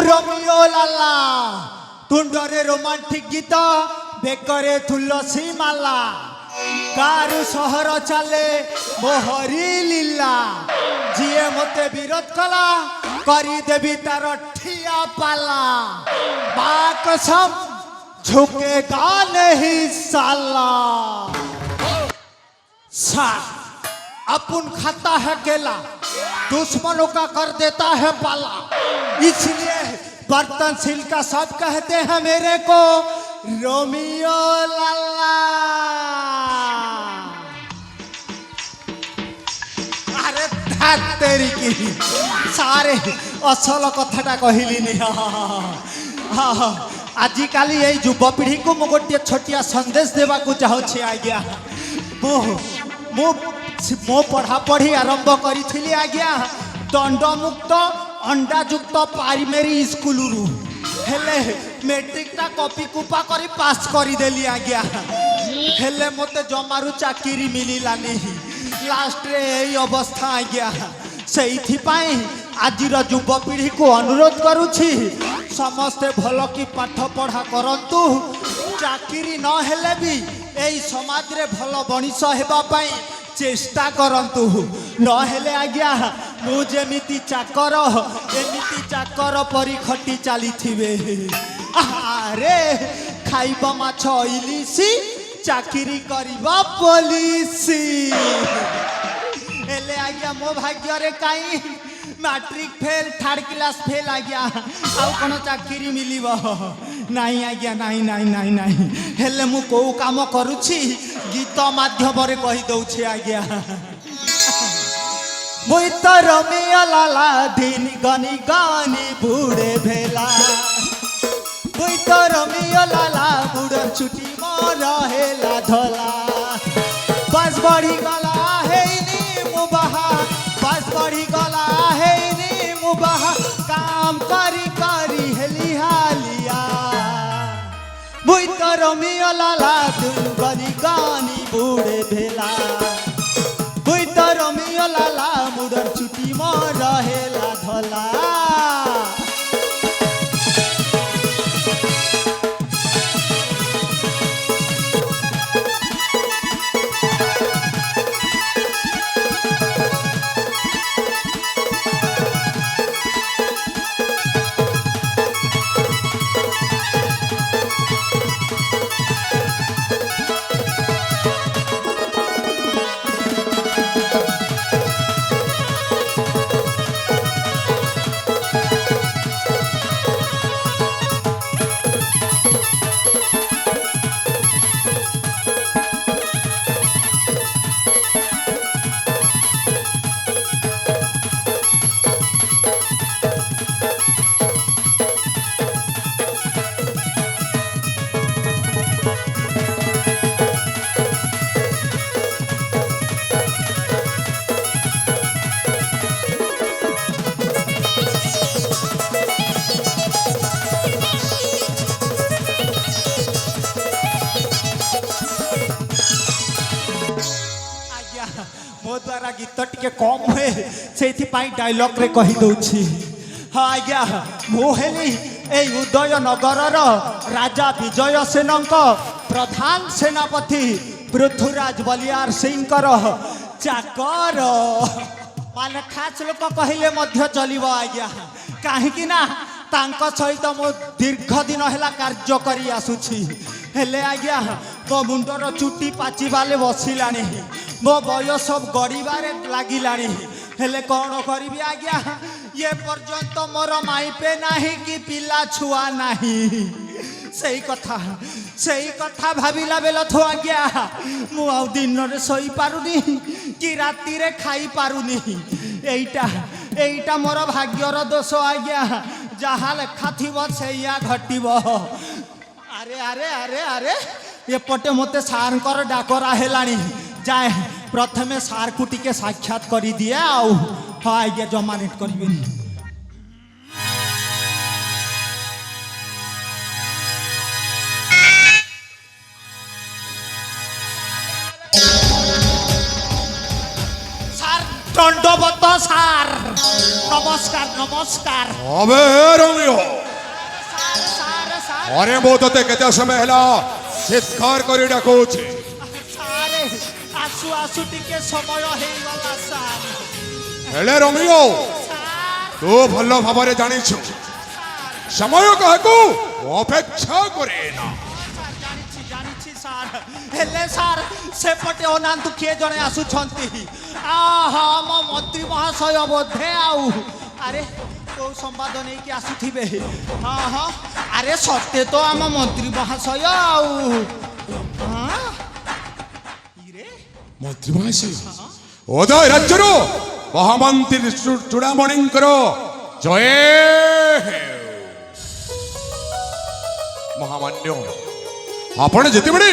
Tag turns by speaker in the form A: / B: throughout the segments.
A: রমিও লালা তুণ্ডরে রোমান্টিক গীত বেকরে তুলসী মালা গারু সহর চালে মোহরি লীলা যিয়ে মতে বিরোধ কলা করি দেবী তার ঠিয়া পালা মা কসম झुकेगा नहीं साला साथ अपन खाता है केला दुश्मनों का कर देता है पाला इसलिए बर्तन सिल का सब कहते हैं मेरे को रोमियो लाला अरे तेरी की सारे असल कथाटा कहली नहीं आजिकाली ये युवपीढ़ी को मु गोटे छोटिया संदेश देवा को चाहूँ आज्ञा मो पढ़ापढ़ी आरंभ करी आज्ञा दंडमुक्त अंडायुक्त प्राइमरी स्कूल हेले मेट्रिकटा कॉपी कुपा करी पास करदेली आज्ञा हेले मते जमारू चाकरी मिलानी लास्ट रे यही अवस्था आज्ञा से आज युवपीढ़ी को अनुरोध करुछि समस्ते भल की पाठ पढ़ा करंतु चाकरी न हेले भी एई समाज रे भल बणिस हेबा पई चेष्टा करंतु न हेले आज्ञा मु जेमिति चाकर एमिति चाकर परी खटी चली थिबे अरे खाइबा माछ इलिसी चाकरी करिबा पुलिसी एले आज्ञा मो भाग्य रे काई matric fail third class fail आ गया आउ कौन चाकरी मिल नहीं आज्ञा नहीं नहीं नहीं नहीं हेले मु को काम करुछि गीत माध्यम रे कहि दउछि आज्ञा मुई तो रमिया लाला दिन गनी गानी बूढ़े भेला मुई तो रमिया लाला बूढ़ छुट्टी मोर हेला धला बस बढ़ी गला हे नी मुबाहा बस बढ़ी गला हे नी मुबाहा काम करी करी हेली हालिया मुई तो रमिया लाला दिन गनी गानी बूढ़े भेला मुई तो रमिया लाला मुडर छुट्टी मोर हेला धला मो द्वारा गीत टिके कम हुए से डायलॉग रे कही दउछि हाँ आज्ञा मु हेली ए उदय नगर राजा विजय सेन प्रधान सेनापति पृथ्वीराज बलियार सिंह चाकर माने खास लोक कहले मध्य चलिबो आज्ञा काहे ना तांको सहित मो दीर्घ दिन हैला कार्य करी आसुछि हेले आज्ञा मो मुंडर चुटी पाचिबाले बसिलानी मो बयस गड़बारे लगिलानी हेले कौन करी आज्ञा ये पर्यंत मोर माइपे नाही कि पिला छुआ नाही सही कथा भाविला बेल थो आज्ञा मु आ दिन रे सोई पारुनी कि राति रे खाई पारुनी एइटा मोर भाग्यर दोष आज्ञा जहा लेखा थिबो सेया घटिबो अरे अरे अरे अरे एपटे मते सारंकर डाकरा हेलानी जाए प्रथमे सार को टिके साक्षात करी दिए आउ हाँ आज्ञा जमा नेट करिबे सार দণ্ডবত স্যার নমস্কার নমস্কার
B: अबे रोमियो
A: স্যার স্যার স্যার
B: अरे मो तते केते समय हला चित्कार करी डाकुछि
A: স্যার আসু আসু টিকে সময় হয়ে গলা স্যার
B: हेले रोमियो
A: স্যার
B: तू भल भाबरे जानिछु समय काहकु अपेक्षा करे ना
A: স্যার জানিছি জানিছি স্যার হেলে স্যার সেপটে অনান্তু কিଏ জଣେ ଆସୁଛନ୍ତି ଆହା ଆମ ମନ୍ତ୍ରୀ ମହାଶୟ ବୋଧେ ଆଉ ଆରେ କୋଉ ସମ୍ବାଦ ନେଇକି ଆସୁଥିବେ ହଁ ହଁ ଆରେ ସତେ ତ ଆମ ମନ୍ତ୍ରୀ ମହାଶୟ ଆଉ ହଁ ଇରେ
B: मंत्री महाशय ओदय राज्यरो महामंत्री चूड़ामणिंकर जय हेउ। महामान्य आपण जेतेबेले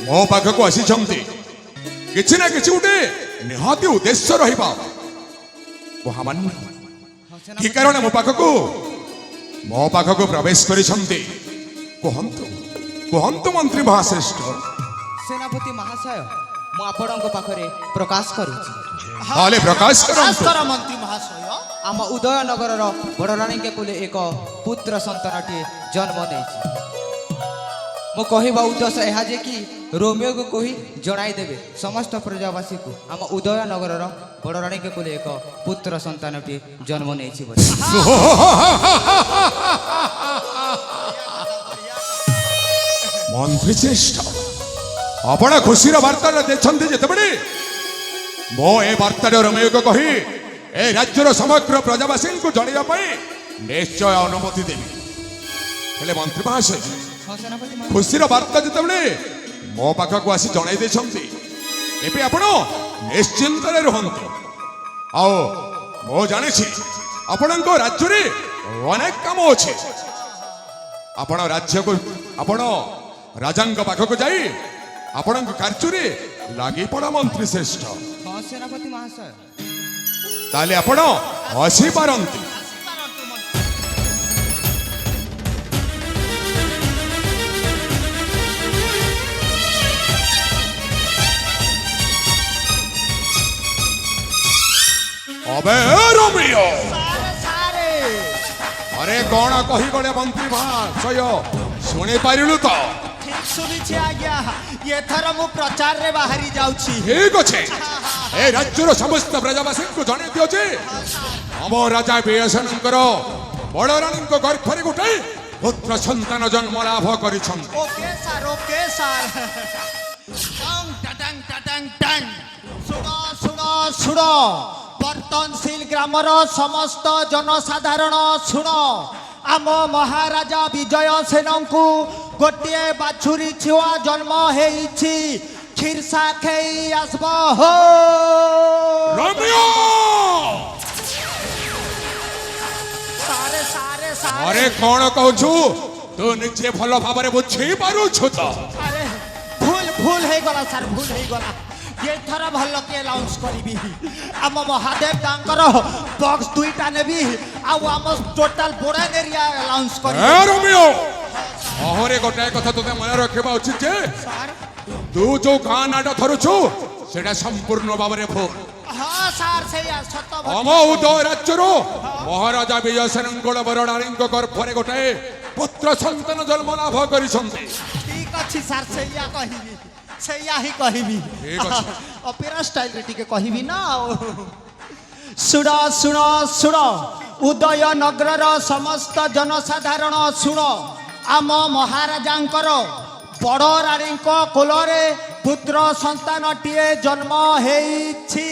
B: मो पाखक आसीछंती किछि ना किछि उठे निहाती उद्देश्य रहिबा महामान्य कि कारण मो पाखक प्रवेश करिछंती कहंतु कहंतु मंत्री महाश्रेष्ठ
C: सेनापति महाशय ମୁଁ ଆପଣଙ୍କ ପାଖରେ ପ୍ରକାଶ କରୁଛି
B: हाले प्रकाश करंतु
A: ଭାସ୍କର ମନ୍ତ୍ରୀ ମହାଶୟ
C: ଆମ ଉଦୟନଗରର ବଡ଼ରାଣୀଙ୍କ କୁଲେ ଏକ ପୁତ୍ର ସନ୍ତାନଟିଏ ଜନ୍ମ ନେଇଛି ମୁଁ କହିବା ଉଦ୍ଦେଶ୍ୟ ଏହା ଯେ କି ରୋମିଓକୁ କହି ଜଣାଇଦେବେ ସମସ୍ତ ପ୍ରଜାବାସୀକୁ ଆମ ଉଦୟନଗରର ବଡ଼ରାଣୀଙ୍କ କୁଲେ ଏକ ପୁତ୍ର ସନ୍ତାନଟିଏ ଜନ୍ମ ନେଇଛି ବୋଲି
B: मंत्री श्रेष्ठ आपण खुशीर वार्ता देछंती जेतेबेले मो ए वार्ता रोमियो को कही ए राज्यर समग्र प्रजावासी को जणिया पई निश्चय अनुमति देबी हेले मंत्री महाशय
C: ହଁ ସେନାପତି ମହାଶୟ
B: खुशीर वार्ता जेतेबेले मो पाखक आसी जणाई देछंती एबे आपण निश्चिंत रे रहंतु आओ मो जानिछि आपणको राज्य रे अनेक काम अछि आपण राज्य को आपण राजांग पाखक जाई ଆପଣଙ୍କ କାର୍ଯ୍ୟରେ ଲାଗି ପଡ଼ା ମନ୍ତ୍ରୀ ଶ୍ରେଷ୍ଠ
C: ହଁ ସେନାପତି ମହାଶୟ
B: ତାହେଲେ ଆପଣ ଆସିପାରନ୍ତି अबे रोमियो
A: ସାରେ ସାରେ
B: अरे कौन कही गले मंत्री महाशय शुणी पारिलु तो
A: ଠିକ ଶୁଣିଛି ଆଜ୍ଞା ଏଥର ମୁଁ ପ୍ରଚାରରେ ବାହାରି ଯାଉଛି
B: ठीक अच्छे ए राज्यर समस्त प्रजावासी को जणे दियो जे हम राजा बियसनकर बड़ रानी गर्भरे गोटे पुत्र संतान जन्म लाभ करिछन
A: ओके ସାର୍ ଟଙ୍ଗ ଟଟଙ୍ଗ ଟଟଙ୍ଗ ଟଙ୍ଗ ଶୁଣ ଶୁଣ ଶୁଣ ବର୍ତ୍ତନଶୀଲ ଗ୍ରାମର ସମସ୍ତ ଜନସାଧାରଣ ଶୁଣ ଆମ ମହାରାଜା ବିଜୟ ସେନଙ୍କୁ ଗୋଟିଏ ବାଛୁରୀ ଛୁଆ ଜନ୍ମ ହେଇଛି କ୍ଷୀରସା ଖେଇ ଆସିବ ହୋ
B: रोमियो
A: ସାରେ ସାରେ ସାରେ
B: अरे कौन कहछु तू निजे भल भाबरे बुझी पारुछु तो
A: ଆରେ ଭୁଲ ଭୁଲ ହେଇଗଲା ସାର୍ ଭୁଲ ହେଇଗଲା ଏଥର ଭଲ କି ଆନାଉନ୍ସ କରିବି ଆମ ମହାଦେବ ତାଙ୍କର ବକ୍ସ ଦୁଇଟା ନେବି ଆଉ ଆମ ଟୋଟାଲ ବୋର୍ଡର ଏରିଆ ଆନାଉନ୍ସ କରିବି
B: ए रोमियो अहरे गोटाए कथा तोते मन रखिबा उचित जे
A: ସାର୍
B: तू जो गाँ नाट धरुछु सेटा संपूर्ण भाबरे भूल
A: ହଁ ସାର୍ ସେଇଆ ସତ
B: हम उदय राज्यर महाराजा विजयसेनंगड़ बरडाणी गर्भरे गोटाए पुत्र संतान जन्म लाभ करिसंती
A: ଠିକ ଅଛି ସାର୍ ସେଇଆ କହିବି ସେଇଆ ହିଁ କହିବି
B: ଠିକ ଅଛି।
A: ଅପେରା ଷ୍ଟାଇଲରେ ଟିକେ କହିବି ନା ଆଉ ଶୁଣ ଶୁଣ ଶୁଣ ଉଦୟନଗରର ସମସ୍ତ ଜନସାଧାରଣ ଶୁଣ ଆମ ମହାରାଜାଙ୍କର ବଡ଼ ରାଣୀଙ୍କ କୋଳରେ ପୁତ୍ର ସନ୍ତାନଟିଏ ଜନ୍ମ ହେଇଛି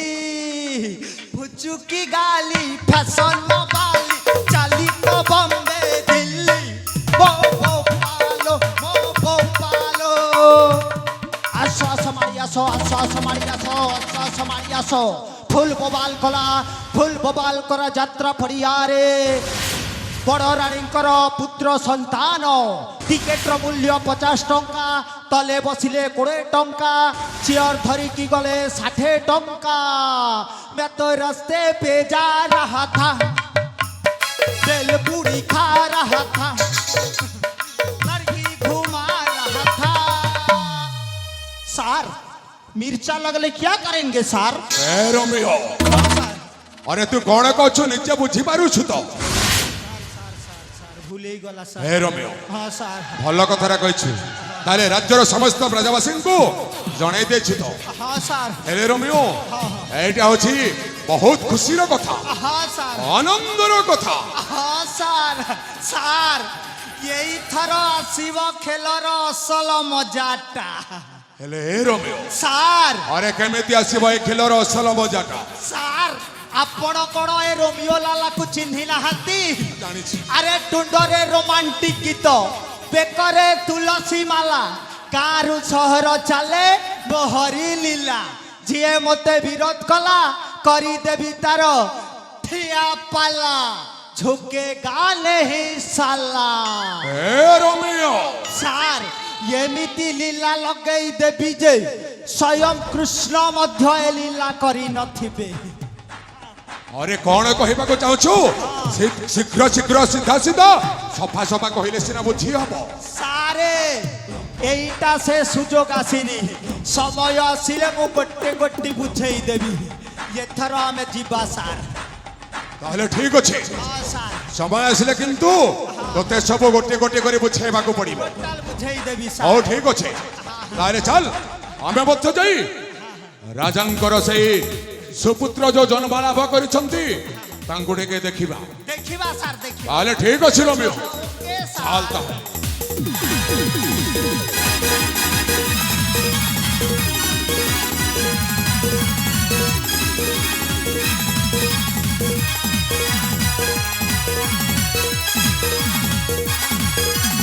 A: ଭୁଚୁକି ଗାଲି ଫ୍ୟାସନ ବାଲି ଚାଲି ତ ବମ୍ବେ ଦିଲ୍ଲୀ ମୋ ଭୋପାଲୋ ଆସ ଆସ ମାଡ଼ି ଆସ ଆସ ଆସ ମାଡ଼ି ଆସ ଆସ ଆସ ମାଡ଼ି ଆସ ফুল ববাল করা যাত্রা পড়িয়ারে বড় রানীঙ্কর পুত্র সন্তান টিকেটর মূল্য 50 টঙ্কা তলে বসিলে 20 টঙ্কা চেয়ার ধরিকি গলে 60 টঙ্কা मैं तो रास्ते पे जा रहा था बेल पूरी खा रहा था लड़की घुमा रहा था सर मिर्चा लगले क्या करेंगे सर
B: रोमियो अरे तू कौन कौच निजे बुझी पारुछु तो
A: भूल गला सार
B: हे रोमियो
A: हाँ सार
B: भल कथा कही ताले राज्यर समस्त प्रजावासी को जणाई देछि तो
A: हाँ सार
B: हेले रोमियो एटा होछि बहुत खुशी रो कथा
A: हाँ सार
B: आनंदर कथा
A: हाँ सार सार यही थर आसीब खेलर असल मजाटा
B: हेले हे रोमियो
A: सार
B: अरे केमिति आसीबो ए खेलर असल मजाटा
A: सार आपण कौन ए रोमियो लाला को चिन्ही नाहांती
B: जानि छी
A: अरे टुंडरे रोमांटिक गीत बेकरे तुलसी माला कारु सहर चले मोहरी लीला जिए मते विरोध कला करी देवी तार ठिया पाला झुके गाले ही साला
B: हे रोमियो
A: सार एमिति लीला लगई देवी जे स्वयं कृष्ण मध्य ए लीला करी नथिबे
B: अरे कौन कहबा को चाहछु शीघ्र शीघ्र सीधा सीधा सफा सफा कहले सिना बुझी हबो
A: सारे एइटा से सुजोग आसीनी समय आसिले मु गोटे गोटे बुझेई देबी एथर हमें जीवा सार
B: ताहले ठीक अछि
A: हाँ सार
B: समय आसिले किंतु तोते सब गोटे गोटे करे बुझेबा को पड़िबो
A: टोटल बुझेई देबी
B: ओ
A: सार
B: ठीक अछि तारे चल हमें मत जाई राजंकर सेई सुपुत्र जो जन्म लाभ करिसंती तांको डेके देखिबा
A: देखिबा सार देखिबा
B: ताले ठीक अछि रोमियो
A: ए सार
B: चल ता